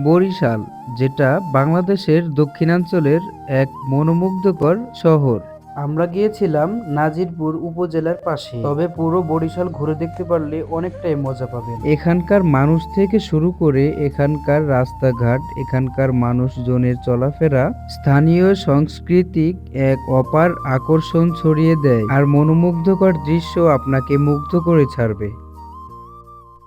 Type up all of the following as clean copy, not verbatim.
বরিশাল, যেটা বাংলাদেশের দক্ষিণাঞ্চলের এক মনোমুগ্ধকর শহর। আমরা গিয়েছিলাম নাজিরপুর উপজেলার পাশে, তবে পুরো বরিশাল ঘুরে দেখতে পারলে অনেকটাই মজা পাবেন। এখানকার মানুষ থেকে শুরু করে এখানকার রাস্তাঘাট, এখানকার মানুষজনের চলাফেরা, স্থানীয় সাংস্কৃতিক এক অপার আকর্ষণ ছড়িয়ে দেয়, আর মনোমুগ্ধকর দৃশ্য আপনাকে মুগ্ধ করে ছাড়বে।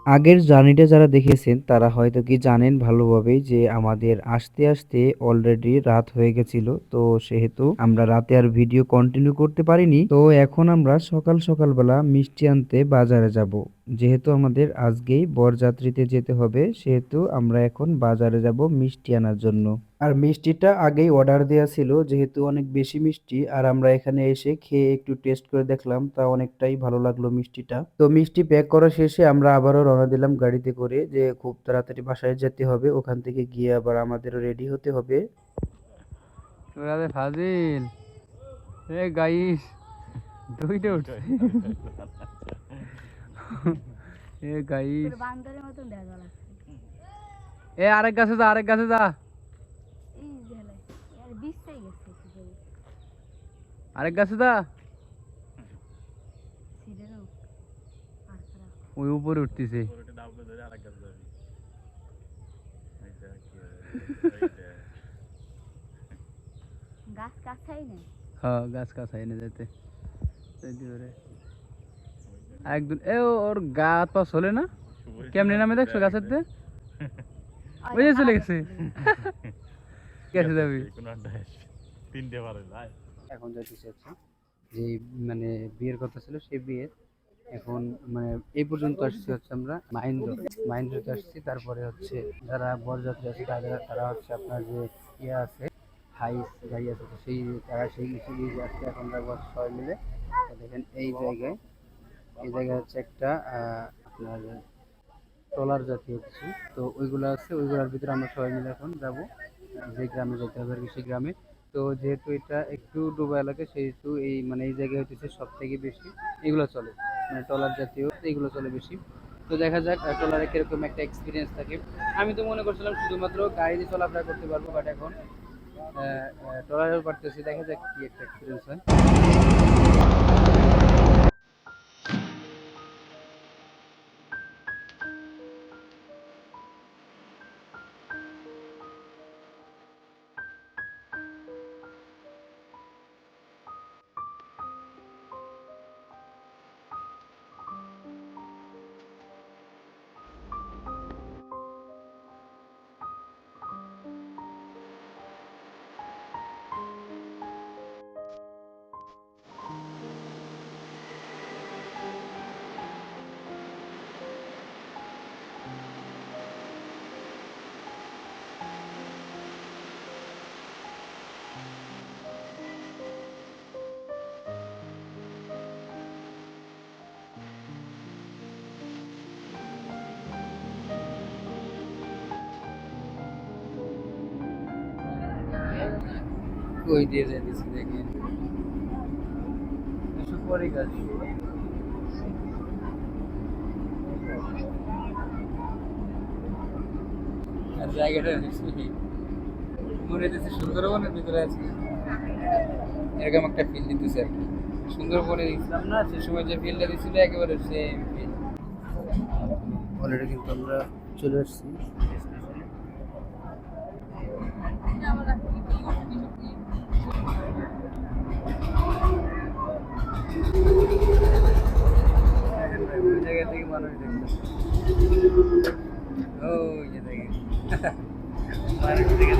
আগের জার্নিটা যারা দেখেছেন তারা হয়তো কি জানেন ভালোভাবেই যে আমাদের আসতে আসতে অলরেডি রাত হয়ে গেছিল। তো সেহেতু আমরা রাতে আর ভিডিও কন্টিনিউ করতে পারিনি। তো এখন আমরা সকাল সকালবেলা মিষ্টি আনতে বাজারে যাব। যেহেতু আমাদের আজকেই বরযাত্রীতে যেতে হবে, সেহেতু আমরা এখন বাজারে যাব মিষ্টি আনার জন্য। আর মিষ্টিটা আগেই অর্ডার দেওয়া ছিল, যেহেতু অনেক বেশি মিষ্টি, আর আমরা এখানে এসে খেয়ে একটু টেস্ট করে দেখলাম, তা অনেকটাই ভালো লাগলো মিষ্টিটা। তো মিষ্টি প্যাক করা শেষে আমরা আবারও রওনা দিলাম গাড়িতে করে, যে খুব তাড়াতাড়ি বাসায় যেতে হবে, ওখান থেকে গিয়ে আবার আমাদেরও রেডি হতে হবে। ফাজিল এ গাইস দুইটা উঠছে এ গাইস বান্দরের মতন দেখা লাগছে। এ আরেক গাছে যা, আরেক গাছে যা, এই ঝেলে এর বিছাই গেছে কি আরেক গাছে যা, সিডেরও আর খারাপ ওই উপরে উঠতিছে উপরে ডাউকে ধরে আরেক গাছে যাবি। এইটা কি গাছ কাছাই না, হ্যাঁ গাছ কাছাই না যেতে একদম। এ ওর গা হাত পা চলে না, কেমনি নামে দেখছো গাছের দিয়ে ওই যে চলে গেছে গেছে যাবি তিনটে পারে যায়। এখন যাইতেছে হচ্ছে যে মানে বিয়ের কথা ছিল সেই বিয়ের, এখন মানে এই পর্যন্ত আসছি হচ্ছে আমরা মাহিন্দ্রতে আসছি। তারপরে হচ্ছে যারা বরযাত্রী আছে তারা হচ্ছে আপনার যে ইয়ে আছে হাইস গাড়ি আছে, তো তারা সেই আসছে। এখন যাবো সবাই মিলে। তো দেখেন এই জায়গায় হচ্ছে একটা আপনার ট্রলার জাতীয় কিছু, তো ওইগুলো আছে, ওইগুলোর ভিতরে আমরা সবাই মিলে এখন যাব যে গ্রামে যেতে হবে আর কি, সেই গ্রামে। তো যেহেতু এটা একটু ডুবা এলাকা, সেহেতু এই মানে এই জায়গায় হচ্ছে সব থেকে বেশি এগুলো চলে, মানে ট্রলার জাতীয় এগুলো চলে বেশি। তো দেখা যাক ট্রলারে কিরকম একটা এক্সপিরিয়েন্স থাকে। আমি তো মনে করছিলাম শুধুমাত্র গাড়ি দিয়ে চলাফেরা করতে পারবো, বাট এখন ট্রলারেও পারতেছি। দেখা যাক কি একটা এক্সপিরিয়েন্স হয়। কই দিয়ে যাইতেছি দেখেন, সুপারি গাছ। আর জায়গাটা মনে হচ্ছে সুন্দরবনের ভিতরে আছে, এরকম একটা ফিল দিতেছে আর কি। সুন্দরবনে দিয়েছিলাম না সে সময়, যে ফিলটা দিয়েছিল একেবারে সেম ফিল। অলরেডি কিন্তু আমরা চলে আসছি। জায়গা থেকে মানুষ দেখতেছে, ওই যে দেখেন মানুষ থেকে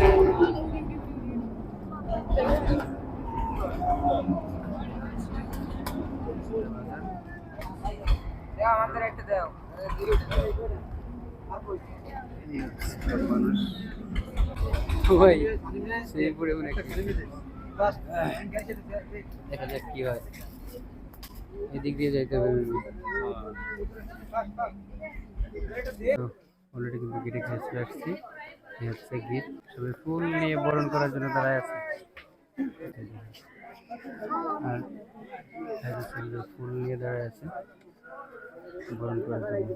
আমাদের একটা দাও মানুষ সবাই সেই পড়ে মনে দেখা যাক কি হয়। এদিক দিয়ে যাইতে হবে। অলরেডি কিন্তু গেটে খেয়ে চলে আসছি। হচ্ছে গেট, সবাই ফুল নিয়ে বরণ করার জন্য দাঁড়ায় আছে। আর ফুল নিয়ে দাঁড়ায় আছে বরণ করার জন্য।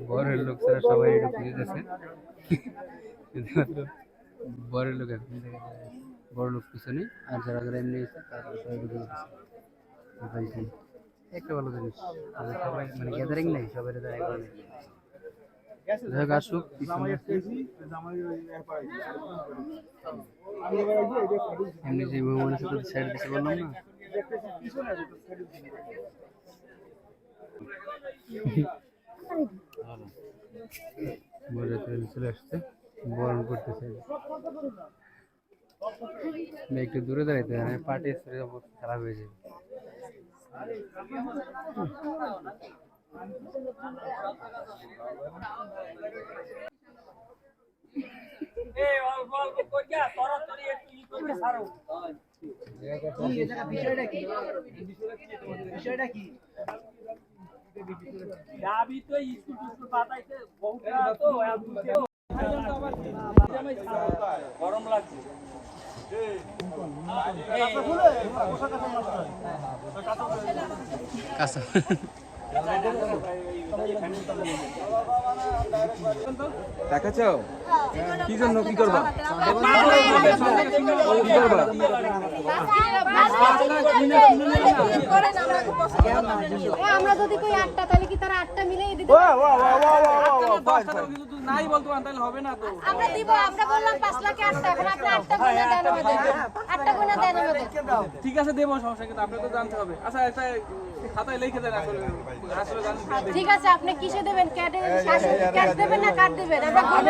বড়ের লোক ছাড়া সবাই এটা বুঝতেছে, বড়ের লোক এখন থেকে বড় লোক পিছনে, আর যারা যারা এমনি আছে তারা সবাই বুঝে গেছে। একটা ভালো জিনিস, সবাই মানে গ্যাদারিং নেই, সবাই যারা একবারে যাই হোক আসুক পিছনে আসুক। এমনি যে মনে হচ্ছে তোদের সাইড দিতে বললাম না, বরযাত্রী চলে আসছে, বরণ করতেছে। একটু দূরে দাঁড়াইতে হবে, পার্টি অবস্থা খারাপ হয়ে যাবে। গরম লাগছে। কাঁচা দেখাচ্ছ কি জন্য কি করবা? আমরা যদি কই 8টা তাহলে কি তারা 8টা মিলাই দিতে? নাই বলতো তাহলে হবে না তো। আমরা দিব, আমরা বললাম 5 লাখে 8টা, এখন আপনি 8টা গুণা দেন আমাদের, 8টা গুণা দেন আমাদের। ঠিক আছে দেবো, সমস্যা কিন্তু আপনাকে তো জানতে হবে। আচ্ছা একটা খাতায় লিখে দেন, আসলে আসলে জানতে হবে। ঠিক আছে, আপনি কিসে দেবেন? ক্যাশ দেবেন না কার্ড দেবেন? আমরা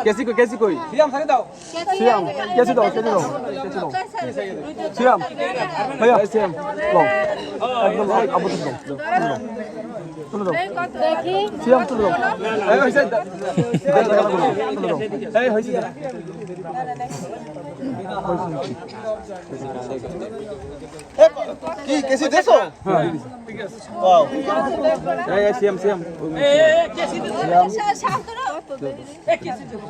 কেসি কই কেসি কই সিয়াম ছাড়ি দাও সিয়াম কেসি দাও কেসি দাও সিয়াম ভাইয়া সিয়াম দাও একদম আবু দাও তুলে দাও দেখি সিয়াম তুলে দাও এই হইছে এই হইছে কি কেসি দেছো হ্যাঁ ঠিক আছে ওয়াও এই সিয়াম সিয়াম কেসি দেছো শান্ত না এই কেসি দেবো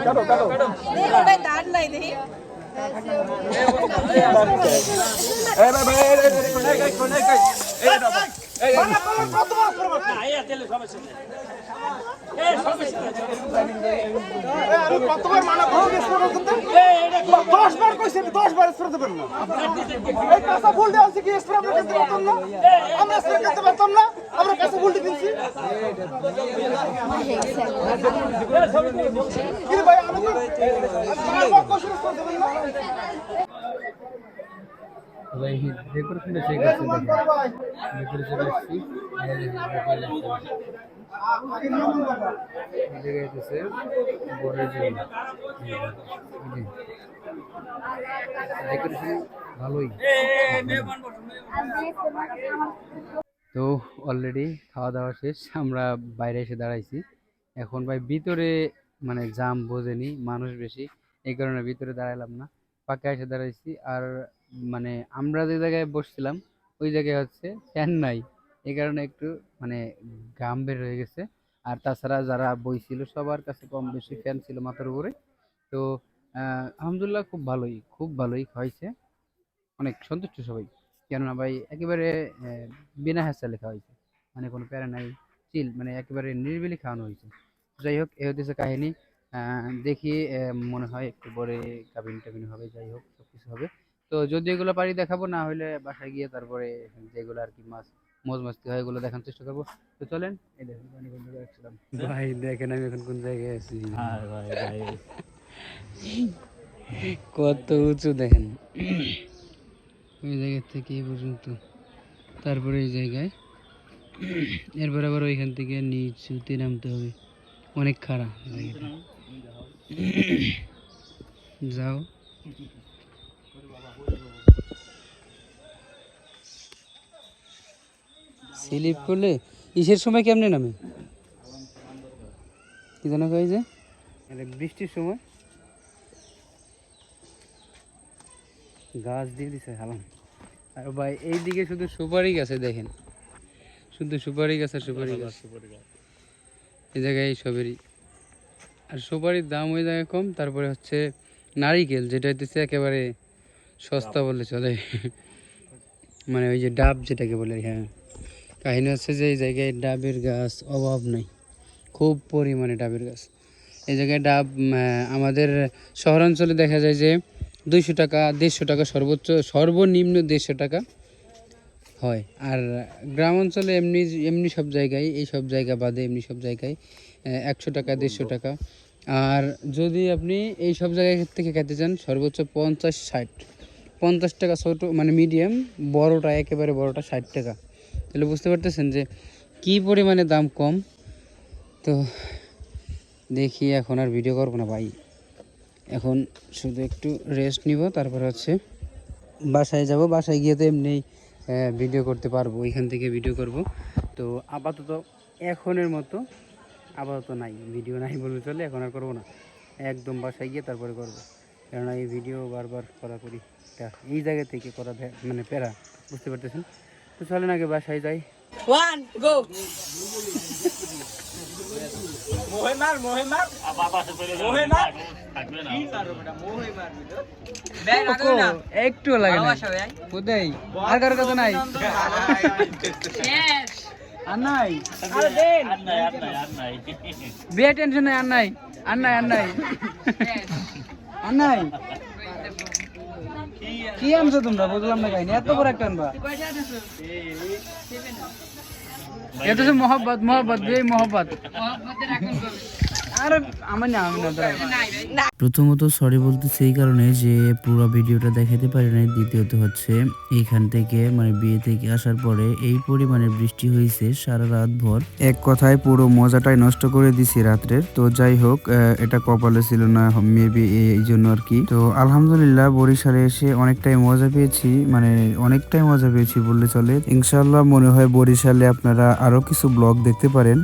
কাটো কাটো এই ওটা দাঁড় নাই দেখি এই ভাই ভাই এই কত করব না এই তেলে সমস্যা নেই এই সমস্যা নেই আমি কতবার মানা করে গেছি কিন্তু 10 বার কইছি 10 বার স্প্রে দেবেন না এই কাঁচা ফুল দেওয়া আছে কি স্প্রে আমরা করতে পারতাম না আমরা স্প্রে করতে পারতাম না আমরা কাঁচা ফুল দিয়েছি কি ভাই আমি তো 10 বার কইছি স্প্রে দেবেন না ভাই ডেকোরেশন ঠিক আছে, ডেকোরেশন আসছি দেখাইতেছে বরের জন্য ডেকোরেশন ভালোই। তো অলরেডি খাওয়া দাওয়া শেষ, আমরা বাইরে এসে দাঁড়াইছি এখন। ভাই ভিতরে মানে জাম বোঝেনি, মানুষ বেশি, এই কারণে ভিতরে দাঁড়াইলাম না, ফাঁকা এসে দাঁড়াইছি। আর মানে আমরা যে জায়গায় বসছিলাম ওই জায়গায় হচ্ছে ফ্যান নাই, এই কারণে একটু মানে ঘাম বের হয়ে গেছে। আর তাছাড়া যারা বইছিল সবার কাছে কম বেশি ফ্যান ছিল মাথার উপরে। তো আলহামদুলিল্লাহ খুব ভালোই খাওয়াইছে, অনেক সন্তুষ্ট সবাই। কেননা ভাই একেবারে বিনা হাসালে খাওয়া হয়েছে, মানে কোনো প্যারা নাই, চিল, মানে একেবারে নিরিবিলি খাওয়ানো হয়েছে। যাই হোক, এ হতেছে কাহিনী। দেখি মনে হয় একটু পরে কাবিন টাবিন হবে, যাই হোক সব কিছু হবে। তো যদি এগুলো পারি দেখাবো, না হলে বাসায় গিয়ে তারপরে যেগুলো আর কি মজ মাস্তি হয় এগুলো দেখার চেষ্টা করবো। তো চলেন, এই দেখেন পানি বন্ধ করে রাখছিলাম। ভাই দেখেন আমি এখন কোন জায়গায় আছি, কত উঁচু দেখেন, ওই জায়গা থেকে এই পর্যন্ত, তারপরে এই জায়গায়, এরপর আবার ওইখান থেকে নিচুতে নামতে হবে, অনেক খারাপ জায়গাটা। যাও স্লিপ করলে ইসের সময় কেমনে নামে কি জানা কয় যে বৃষ্টির সময় গাছ দিয়ে দিছে হালাম। আর ভাই এইদিকে শুধু সুপারি গাছে দেখেন, শুধু সুপারি গাছ আর সুপারি গাছ, এই জায়গায় সবেরই। আর সুপারির দাম ওই জায়গায় কম, তারপরে হচ্ছে নারিকেল, যেটা হইতেছে একেবারে সস্তা বললে চলে। মানে ওই যে ডাব যেটাকে বলে, হ্যাঁ। কাহিনী হচ্ছে যে এই জায়গায় ডাবের গাছ অভাব নাই, খুব পরিমাণে ডাবের গাছ। এই জায়গায় ডাব আমাদের শহরাঞ্চলে দেখা যায় যে 200 টাকা 150 টাকা, সর্বনিম্ন 150 টাকা হয়। আর গ্রাম অঞ্চলে এমনি এমনি সব জায়গায়, এই সব জায়গা বাদে এমনি সব জায়গায় 100 টাকা 150 টাকা। আর যদি আপনি এই সব জায়গা থেকে খেতে চান সর্বোচ্চ 50 টাকা ছোটো, মানে মিডিয়াম, বড়টা একেবারে বড়টা 60 টাকা। তাহলে বুঝতে পারতেছেন যে কী পরিমাণে দাম কম। তো দেখি এখন আর ভিডিও করবো না ভাই, এখন শুধু একটু রেস্ট নিব, তারপর হচ্ছে বাসায় যাব। বাসায় গিয়ে তো এমনি ভিডিও করতে পারবো, এখান থেকে ভিডিও করব। তো আপাতত এখনের মতো আপাতত নাই, ভিডিও নাই বলতে চলে, এখন আর করবো না, একদম বাসায় গিয়ে তারপরে করবো। কেননা এই ভিডিও বারবার করা করি এই জায়গা থেকে করা মানে প্যারা, বুঝতে পারতেছেন। তো চলেন আগে বাসায় যাই। 1 গো মোহে মার মোহে মার মোহে মার কি মারো বেটা মোহে মার বিদো ব্যাগ আগে না একটু লাগে না কোথায় আর কারো কথা নাই শেষ আর নাই আরে দেন আর নাই বিয়ে টেনশন নাই, আর নাই আর নাই আর নাই আর নাই। কি আনছো তোমরা বুঝলাম না, কাহিনী এত বড় একটা আনবা। এটা তো মোহব্বত মোহব্বত বে মোহব্বত আর আমার না আমি না। প্রথমত সরি বলতেছি এই কারণে যে পুরো ভিডিওটা দেখাতে পারি নাই, দ্বিতীয়ত হচ্ছে এইখান থেকে মানে বিয়ে থেকে আসার পরে এই পরিমাণে বৃষ্টি হয়েছে সারা রাত ভর, এক কথায় পুরো মজাটাই নষ্ট করে দিছি রাত্রের। তো যাই হোক, এটা কপালে ছিল না মেবি, এই জন্য আর কি। তো আলহামদুলিল্লাহ বরিশালে এসে অনেকটাই মজা পেয়েছি, মানে অনেকটাই মজা পেয়েছি বললে চলে। ইনশাআল্লাহ মনে হয় বরিশালে আপনারা আরো কিছু ব্লগ দেখতে পারেন।